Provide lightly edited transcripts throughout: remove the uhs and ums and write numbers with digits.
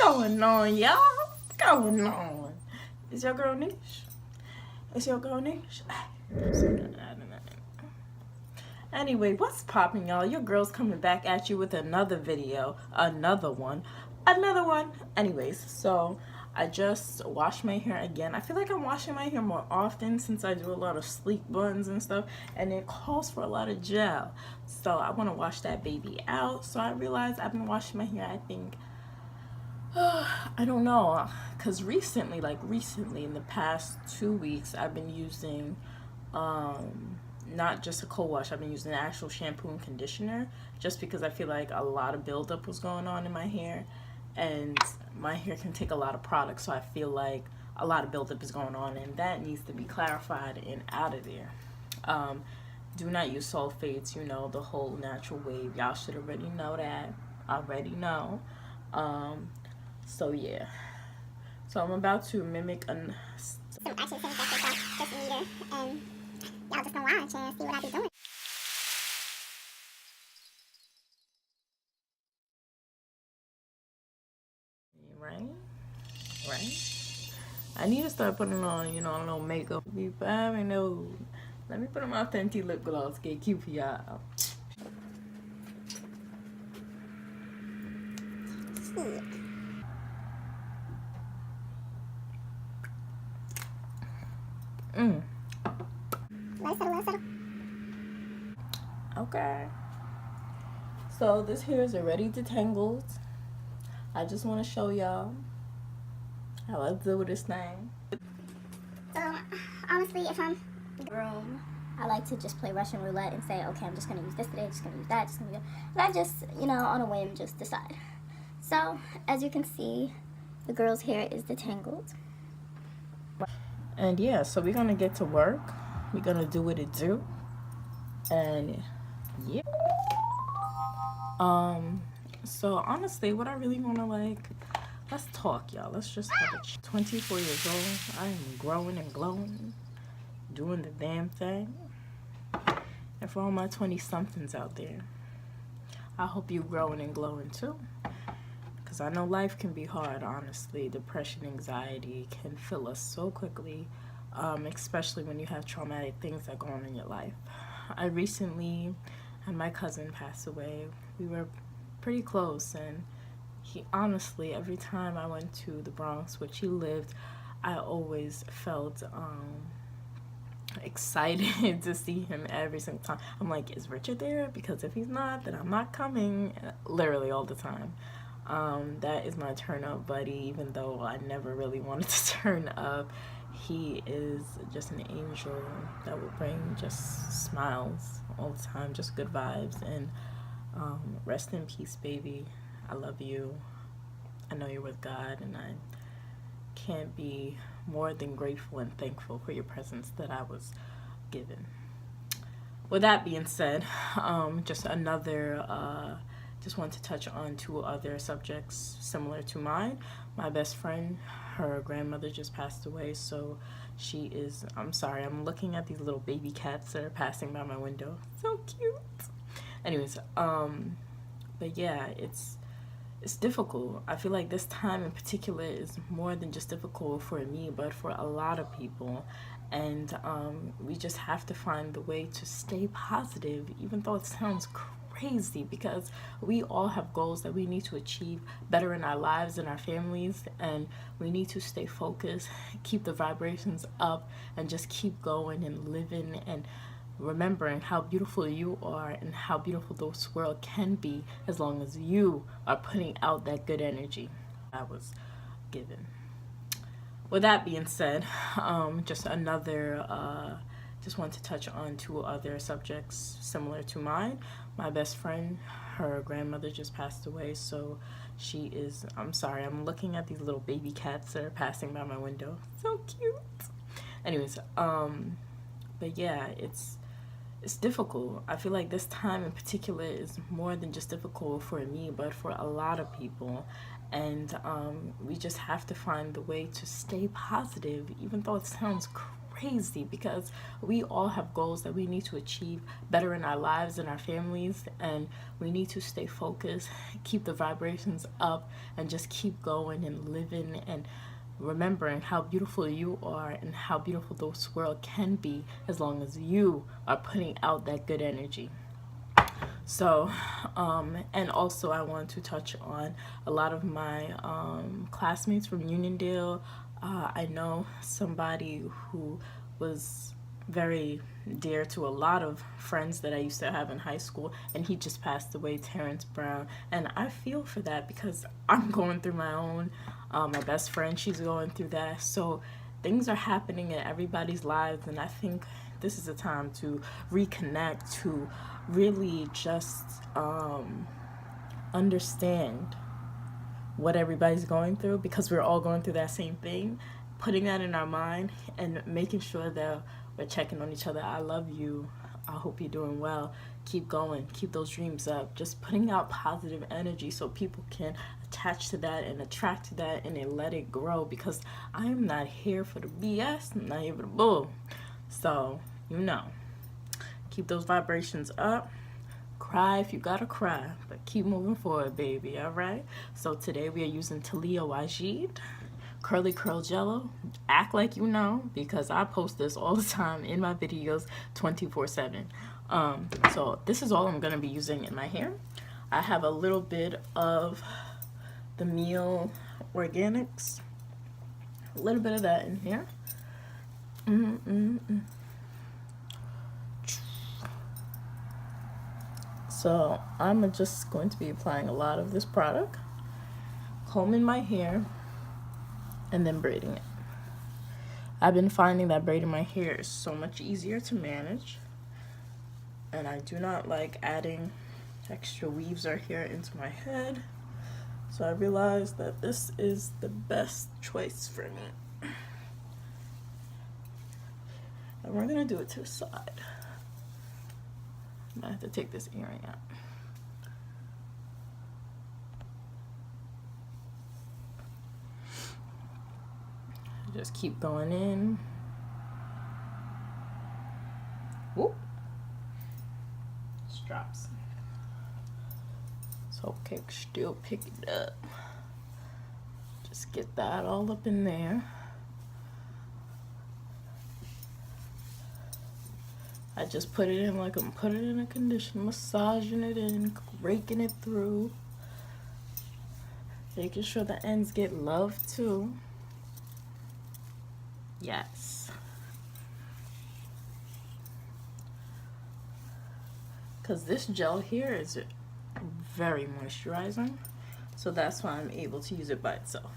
going on, y'all? What's going on? It's your girl Niche. It's your girl Niche. Anyway, what's popping, y'all? Your girl's coming back at you with another video. Another one. Anyways, so I just washed my hair again. I feel like I'm washing my hair more often since I do a lot of sleek buns and stuff, and it calls for a lot of gel. So I want to wash that baby out. So I realized I've been washing my hair, I think, I don't know, because recently in the past 2 weeks, I've been using not just a cold wash. I've been using actual shampoo and conditioner, just because I feel like a lot of buildup was going on in my hair, and my hair can take a lot of products, so I feel like a lot of buildup is going on, and that needs to be clarified and out of there. Do not use sulfates, you know, the whole natural wave. Y'all should already know that. So yeah. So I'm about to mimic some action things that just meter, and y'all just gonna watch and see what I be doing. Right? I need to start putting on, you know, a little makeup. I know. Let me put on my Fenty lip gloss, get cute for y'all. Okay. So this hair is already detangled. I just want to show y'all how I do this thing. So honestly, if I'm grown, I like to just play Russian roulette and say, okay, I'm just gonna use this today, just gonna use that, just gonna use that. And I just, you know, on a whim, just decide. So as you can see, the girl's hair is detangled. And yeah, so we're gonna get to work. We're gonna do what it do. And yeah. So honestly, what I really wanna let's talk, y'all. Let's just have a 24 years old. I am growing and glowing, doing the damn thing. And for all my 20-somethings out there, I hope you growing and glowing too. Because I know life can be hard, honestly. Depression, anxiety can fill us so quickly, especially when you have traumatic things that go on in your life. I recently had my cousin pass away. We were pretty close, and he honestly, every time I went to the Bronx, which he lived, I always felt excited to see him every single time. I'm like, is Richard there? Because if he's not, then I'm not coming. Literally all the time. That is my turn up buddy, even though I never really wanted to turn up. He is just an angel that will bring just smiles all the time, just good vibes. And rest in peace, baby. I love you. I know you're with God, and I can't be more than grateful and thankful for your presence that I was given. With that being said, just want to touch on 2 other subjects similar to mine. My best friend, her grandmother just passed away, so she is, I'm sorry, I'm looking at these little baby cats that are passing by my window. So cute. Anyways, but yeah, it's difficult. I feel like this time in particular is more than just difficult for me, but for a lot of people. And we just have to find the way to stay positive, even though it sounds crazy, because we all have goals that we need to achieve better in our lives and our families, and we need to stay focused, keep the vibrations up, and just keep going and living and remembering how beautiful you are and how beautiful this world can be as long as you are putting out that good energy I was given. With that being said, just want to touch on 2 other subjects similar to mine. My best friend, her grandmother just passed away, so she is, I'm sorry, I'm looking at these little baby cats that are passing by my window. So cute. Anyways, but yeah, it's difficult. I feel like this time in particular is more than just difficult for me, but for a lot of people. And we just have to find the way to stay positive, even though it sounds crazy because we all have goals that we need to achieve better in our lives and our families, and we need to stay focused, keep the vibrations up, and just keep going and living and remembering how beautiful you are and how beautiful this world can be as long as you are putting out that good energy. So, and also I want to touch on a lot of my classmates from Uniondale. I know somebody who was very dear to a lot of friends that I used to have in high school, and he just passed away, Terrence Brown. And I feel for that because I'm going through my own. My best friend, she's going through that. So things are happening in everybody's lives, and I think this is a time to reconnect, to really just understand what everybody's going through, because we're all going through that same thing. Putting that in our mind and making sure that we're checking on each other. I love you. I hope you're doing well. Keep going. Keep those dreams up. Just putting out positive energy so people can attach to that and attract to that and then let it grow, because I'm not here for the BS. I'm not here for the bull. So, keep those vibrations up. Cry if you gotta cry, but keep moving forward, baby. All right. So today we are using Taliah Waajid curly curl jello. Act like you know, because I post this all the time in my videos 24/7. So this is all I'm gonna be using in my hair. I have a little bit of the meal organics, a little bit of that in here. So I'm just going to be applying a lot of this product, combing my hair, and then braiding it. I've been finding that braiding my hair is so much easier to manage, and I do not like adding extra weaves or hair into my head. So I realized that this is the best choice for me. And we're gonna do it to the side. I have to take this earring out. Just keep going in. Whoop. Just drops. So okay, still pick it up. Just get that all up in there. I just put it in like I'm putting it in a conditioner, massaging it in, raking it through, making sure the ends get love too. Yes. Because this gel here is very moisturizing, so that's why I'm able to use it by itself.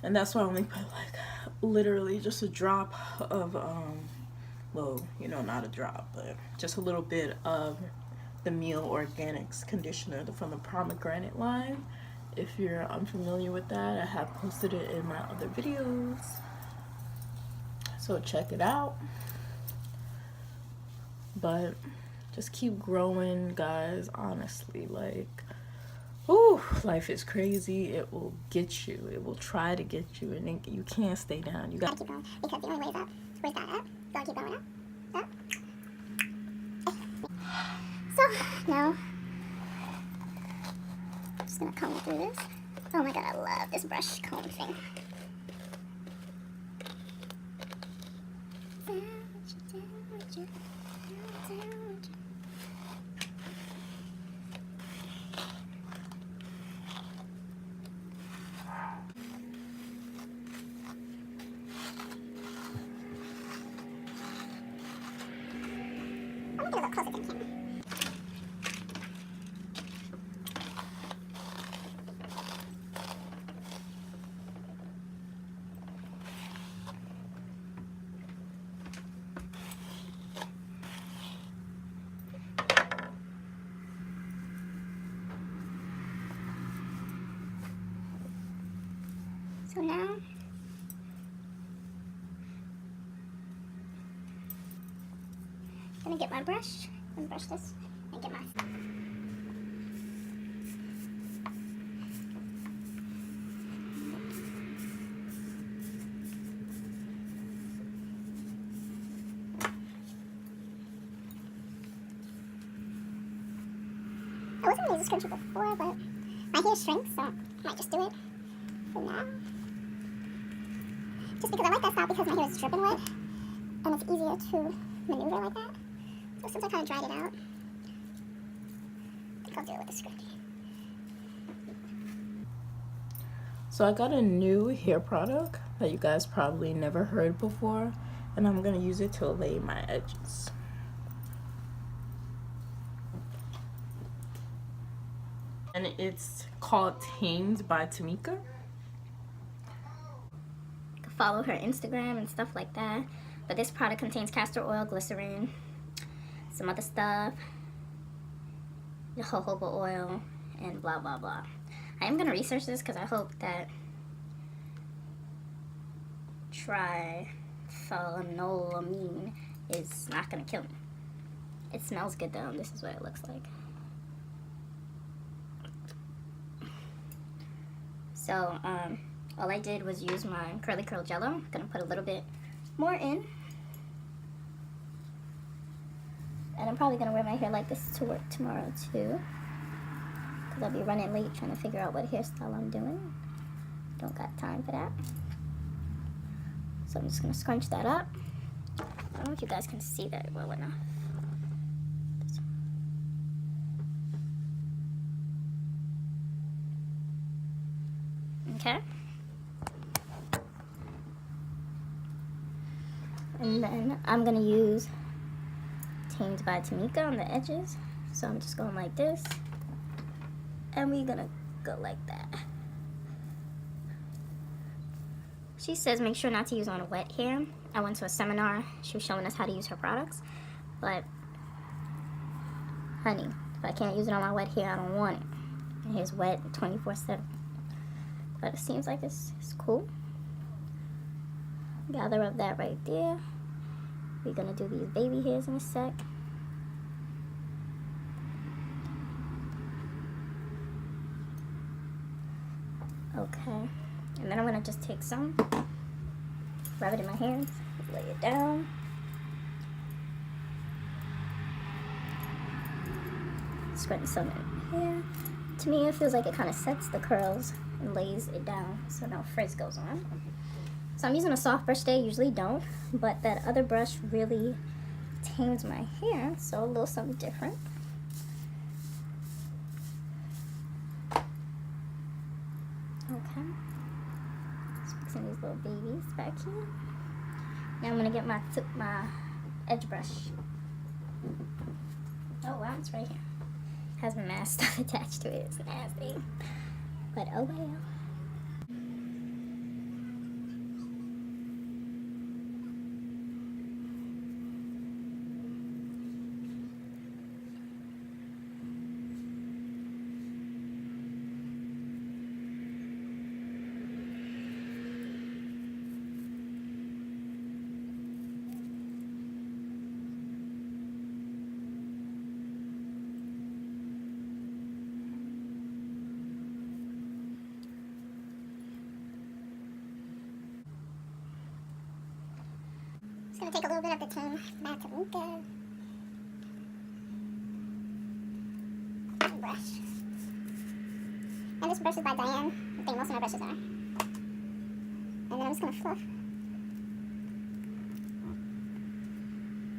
And that's why I only put like literally just a drop of well, not a drop, but just a little bit of the Meal Organics conditioner from the pomegranate line. If you're unfamiliar with that, I have posted it in my other videos, so check it out. But just keep growing, guys. Honestly, like, whew, life is crazy. It will get you. It will try to get you, and you can't stay down. You gotta keep going, because the only way is up. Where's that up? Gotta keep going up. Up. So now, I'm just gonna comb through this. Oh my god, I love this brush comb thing. I'm gonna get a little closer to the camera. So now, I'm gonna get my brush and brush this and get my. normally use a scrunchie before, but my hair shrinks, so I might just do it for now. Just because I like that style because my hair is dripping wet, and it's easier to maneuver like that. So since I kind of dried it out, I think I'll do it with a scrunchie. So I got a new hair product that you guys probably never heard before, and I'm gonna use it to lay my edges. And it's called Tamed by Tamika. You can follow her Instagram and stuff like that. But this product contains castor oil, glycerin, some other stuff, jojoba oil, and blah blah blah. I am gonna research this because I hope that triphenyllamine is not gonna kill me. It smells good though, and this is what it looks like. So, all I did was use my curly curl jello. I'm gonna put a little bit more in. And I'm probably gonna wear my hair like this to work tomorrow too, because I'll be running late trying to figure out what hairstyle I'm doing. Don't got time for that. So I'm just gonna scrunch that up. I don't know if you guys can see that well enough. Okay. And then I'm gonna use Tamed by Tamika on the edges. So I'm just going like this. And we're gonna go like that. She says make sure not to use on wet hair. I went to a seminar. She was showing us how to use her products. But, honey, if I can't use it on my wet hair, I don't want it. My hair's wet 24/7. But it seems like it's cool. Gather up that right there. We're gonna do these baby hairs in a sec. Okay, and then I'm gonna just take some, rub it in my hands, lay it down. Spreading some in here. To me, it feels like it kind of sets the curls and lays it down so no frizz goes on. So I'm using a soft brush today, usually don't, but that other brush really tames my hair, so a little something different. Okay, just fixing these little babies back here. Now I'm gonna get my edge brush. Oh wow, it's right here. Has my mask stuff attached to it. It's nasty, but oh well. Just gonna take a little bit of the Tamed by Tamika brush. And this brush is by Diane. I think most of my brushes are. And then I'm just gonna fluff.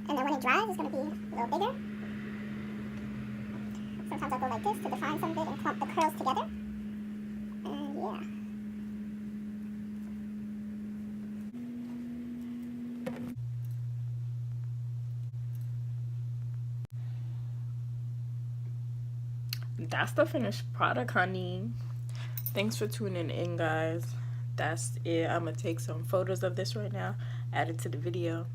And then when it dries, it's gonna be a little bigger. Sometimes I go like this to define some of it and clump the curls together. And yeah. That's the finished product, honey. Thanks for tuning in, guys. That's it. I'm gonna take some photos of this right now, add it to the video.